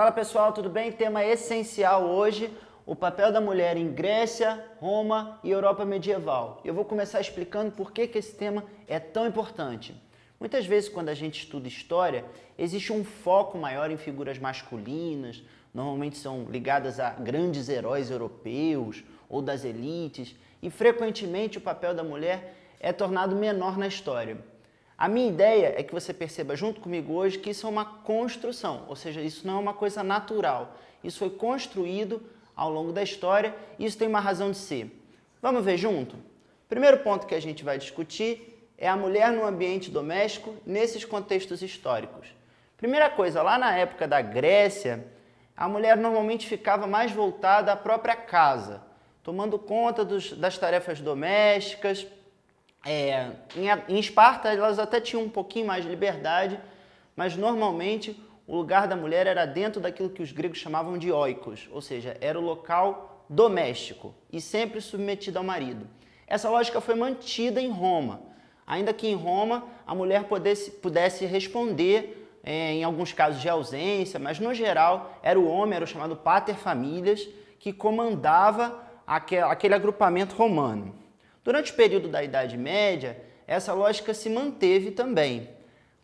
Fala pessoal, tudo bem? Tema essencial hoje, o papel da mulher em Grécia, Roma e Europa medieval. Eu vou começar explicando por que esse tema é tão importante. Muitas vezes quando a gente estuda história, existe um foco maior em figuras masculinas, normalmente são ligadas a grandes heróis europeus ou das elites, e frequentemente o papel da mulher é tornado menor na história. A minha ideia é que você perceba junto comigo hoje que isso é uma construção, ou seja, isso não é uma coisa natural. Isso foi construído ao longo da história e isso tem uma razão de ser. Vamos ver junto? Primeiro ponto que a gente vai discutir é a mulher no ambiente doméstico nesses contextos históricos. Primeira coisa, lá na época da Grécia, a mulher normalmente ficava mais voltada à própria casa, tomando conta das tarefas domésticas. Em Esparta elas até tinham um pouquinho mais de liberdade, mas normalmente o lugar da mulher era dentro daquilo que os gregos chamavam de oikos, ou seja, era o local doméstico e sempre submetido ao marido. Essa lógica foi mantida em Roma, ainda que em Roma a mulher pudesse responder em alguns casos de ausência, mas no geral era o homem, era o chamado pater familias, que comandava aquele agrupamento romano. Durante o período da Idade Média, essa lógica se manteve também,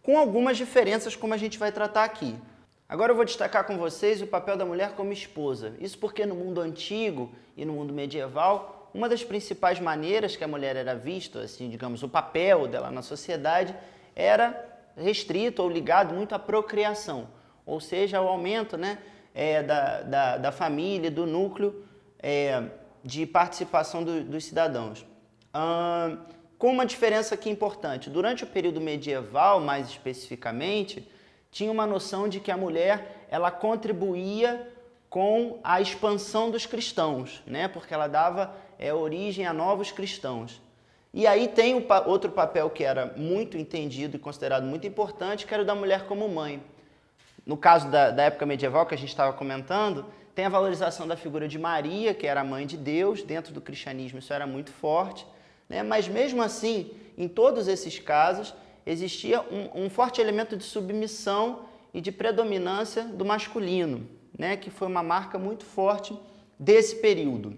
com algumas diferenças como a gente vai tratar aqui. Agora eu vou destacar com vocês o papel da mulher como esposa. Isso porque no mundo antigo e no mundo medieval, uma das principais maneiras que a mulher era vista, assim, digamos, o papel dela na sociedade, era restrito ou ligado muito à procriação, ou seja, ao aumento da família, do núcleo de participação dos cidadãos. Com uma diferença aqui importante, durante o período medieval, mais especificamente, tinha uma noção de que a mulher ela contribuía com a expansão dos cristãos, né? Porque ela dava origem a novos cristãos. E aí tem outro papel que era muito entendido e considerado muito importante, que era o da mulher como mãe. No caso da época medieval que a gente estava comentando, tem a valorização da figura de Maria, que era a mãe de Deus. Dentro do cristianismo isso era muito forte. Mas mesmo assim, em todos esses casos, existia um forte elemento de submissão e de predominância do masculino, que foi uma marca muito forte desse período.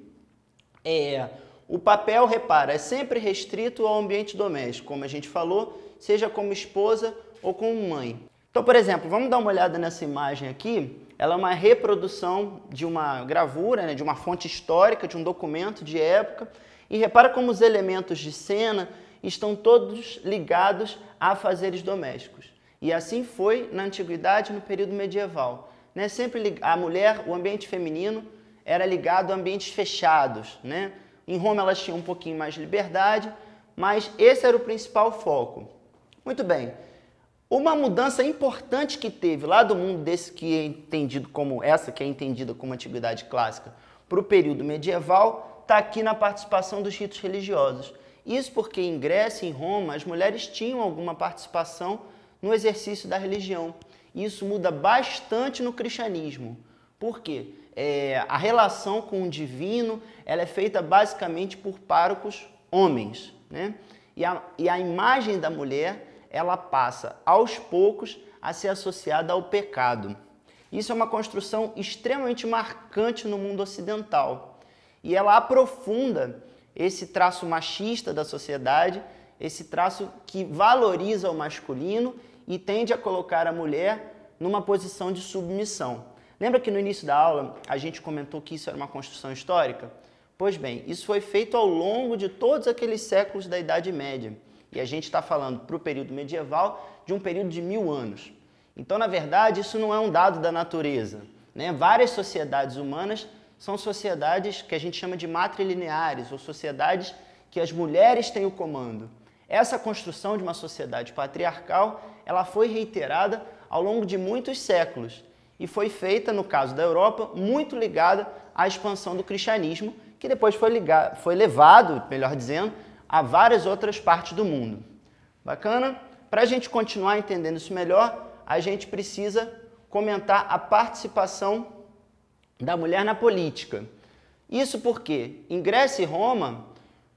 O papel, repara, é sempre restrito ao ambiente doméstico, como a gente falou, seja como esposa ou como mãe. Então, por exemplo, vamos dar uma olhada nessa imagem aqui. Ela é uma reprodução de uma gravura, de uma fonte histórica, de um documento de época. E repara como os elementos de cena estão todos ligados a afazeres domésticos. E assim foi na antiguidade e no período medieval. Sempre a mulher, o ambiente feminino, era ligado a ambientes fechados. Em Roma elas tinham um pouquinho mais de liberdade, mas esse era o principal foco. Muito bem. Uma mudança importante que teve lá do mundo desse que é entendido como essa, que é entendida como antiguidade clássica, para o período medieval, está aqui na participação dos ritos religiosos. Isso porque em Grécia e em Roma as mulheres tinham alguma participação no exercício da religião. Isso muda bastante no cristianismo. Por quê? A relação com o divino ela é feita basicamente por párocos homens. E a imagem da mulher ela passa aos poucos a ser associada ao pecado. Isso é uma construção extremamente marcante no mundo ocidental. E ela aprofunda esse traço machista da sociedade, esse traço que valoriza o masculino e tende a colocar a mulher numa posição de submissão. Lembra que no início da aula a gente comentou que isso era uma construção histórica? Pois bem, isso foi feito ao longo de todos aqueles séculos da Idade Média. E a gente está falando para o período medieval de um período de 1000 anos. Então, na verdade, isso não é um dado da natureza. Várias sociedades humanas são sociedades que a gente chama de matrilineares, ou sociedades que as mulheres têm o comando. Essa construção de uma sociedade patriarcal, ela foi reiterada ao longo de muitos séculos e foi feita, no caso da Europa, muito ligada à expansão do cristianismo, que depois foi levado, melhor dizendo, a várias outras partes do mundo. Bacana? Para a gente continuar entendendo isso melhor, a gente precisa comentar a participação da mulher na política. Isso porque em Grécia e Roma,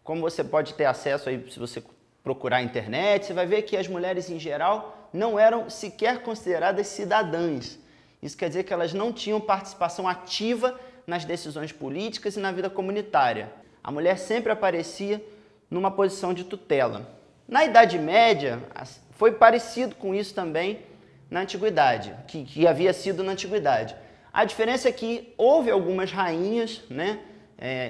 como você pode ter acesso aí se você procurar a internet, você vai ver que as mulheres em geral não eram sequer consideradas cidadãs. Isso quer dizer que elas não tinham participação ativa nas decisões políticas e na vida comunitária. A mulher sempre aparecia numa posição de tutela. Na Idade Média, foi parecido com isso também na Antiguidade, que havia sido na Antiguidade. A diferença é que houve algumas rainhas, né,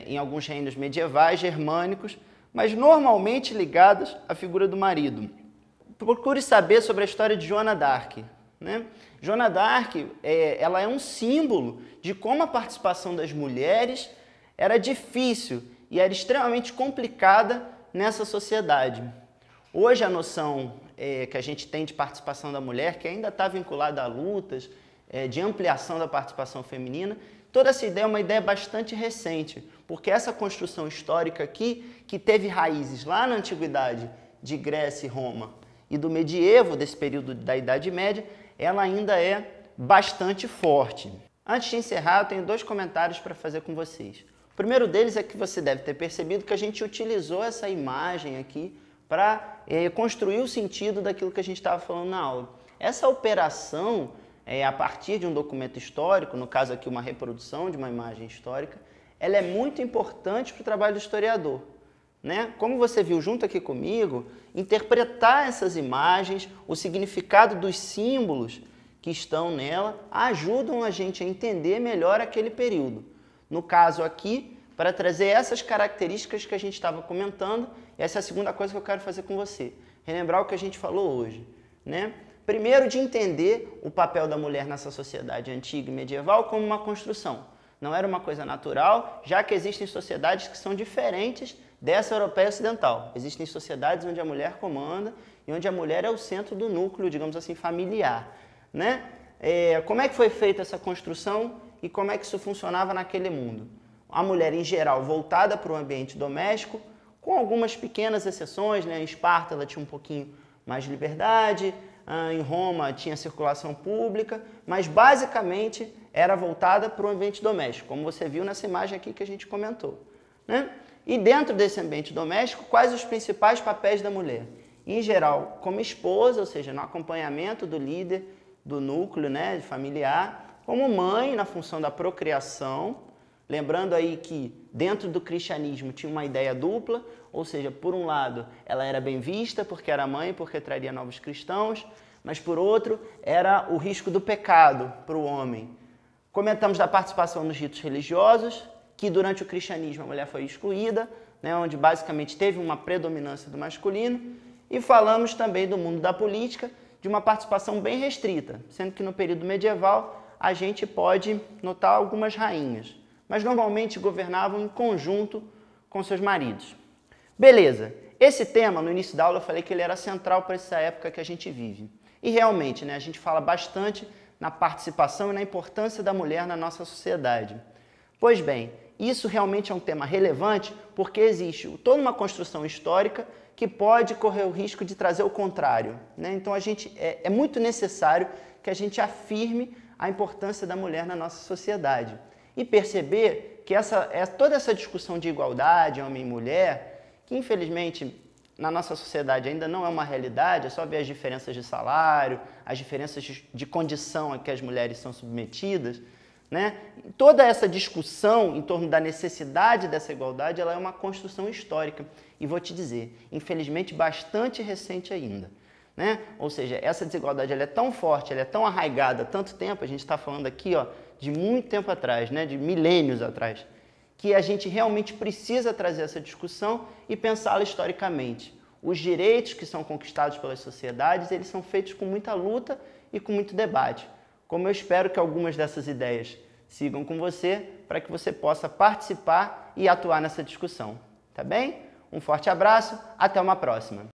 em alguns reinos medievais, germânicos, mas normalmente ligadas à figura do marido. Procure saber sobre a história de Joana d'Arc. Né? Joana d'Arc ela é um símbolo de como a participação das mulheres era difícil e era extremamente complicada nessa sociedade. Hoje a noção que a gente tem de participação da mulher, que ainda está vinculada a lutas, de ampliação da participação feminina, toda essa ideia é uma ideia bastante recente, porque essa construção histórica aqui, que teve raízes lá na Antiguidade de Grécia e Roma e do medievo, desse período da Idade Média, ela ainda é bastante forte. Antes de encerrar, eu tenho 2 comentários para fazer com vocês. O primeiro deles é que você deve ter percebido que a gente utilizou essa imagem aqui para construir o sentido daquilo que a gente estava falando na aula. Essa operação, a partir de um documento histórico, no caso aqui uma reprodução de uma imagem histórica, ela é muito importante para o trabalho do historiador. Né? Como você viu junto aqui comigo, interpretar essas imagens, o significado dos símbolos que estão nela, ajudam a gente a entender melhor aquele período. No caso aqui, para trazer essas características que a gente estava comentando, essa é a segunda coisa que eu quero fazer com você, relembrar o que a gente falou hoje. Né? Primeiro, de entender o papel da mulher nessa sociedade antiga e medieval como uma construção. Não era uma coisa natural, já que existem sociedades que são diferentes dessa europeia ocidental. Existem sociedades onde a mulher comanda e onde a mulher é o centro do núcleo, digamos assim, familiar. Né? Como é que foi feita essa construção e como é que isso funcionava naquele mundo? A mulher, em geral, voltada para o ambiente doméstico, com algumas pequenas exceções. Né? Em Esparta ela tinha um pouquinho mais de liberdade, em Roma tinha circulação pública, mas basicamente era voltada para o ambiente doméstico, como você viu nessa imagem aqui que a gente comentou. Né? E dentro desse ambiente doméstico, quais os principais papéis da mulher? Em geral, como esposa, ou seja, no acompanhamento do líder do núcleo, né, familiar, como mãe, na função da procriação, lembrando aí que dentro do cristianismo tinha uma ideia dupla, ou seja, por um lado ela era bem vista porque era mãe, porque traria novos cristãos, mas por outro era o risco do pecado para o homem. Comentamos da participação nos ritos religiosos, que durante o cristianismo a mulher foi excluída, né, onde basicamente teve uma predominância do masculino, e falamos também do mundo da política, de uma participação bem restrita, sendo que no período medieval a gente pode notar algumas rainhas, mas normalmente governavam em conjunto com seus maridos. Beleza, esse tema no início da aula eu falei que ele era central para essa época que a gente vive. E realmente, né, a gente fala bastante na participação e na importância da mulher na nossa sociedade. Pois bem, isso realmente é um tema relevante porque existe toda uma construção histórica que pode correr o risco de trazer o contrário. Né? Então é muito necessário que a gente afirme a importância da mulher na nossa sociedade e perceber que toda essa discussão de igualdade, homem e mulher, que infelizmente na nossa sociedade ainda não é uma realidade, é só ver as diferenças de salário, as diferenças de condição a que as mulheres são submetidas, né? Toda essa discussão em torno da necessidade dessa igualdade, ela é uma construção histórica. E vou te dizer, infelizmente, bastante recente ainda. Né? Ou seja, essa desigualdade ela é tão forte, ela é tão arraigada há tanto tempo, a gente está falando aqui de muito tempo atrás, né? De milênios atrás, que a gente realmente precisa trazer essa discussão e pensá-la historicamente. Os direitos que são conquistados pelas sociedades, eles são feitos com muita luta e com muito debate. Como eu espero que algumas dessas ideias sigam com você, para que você possa participar e atuar nessa discussão. Tá bem? Um forte abraço, até uma próxima!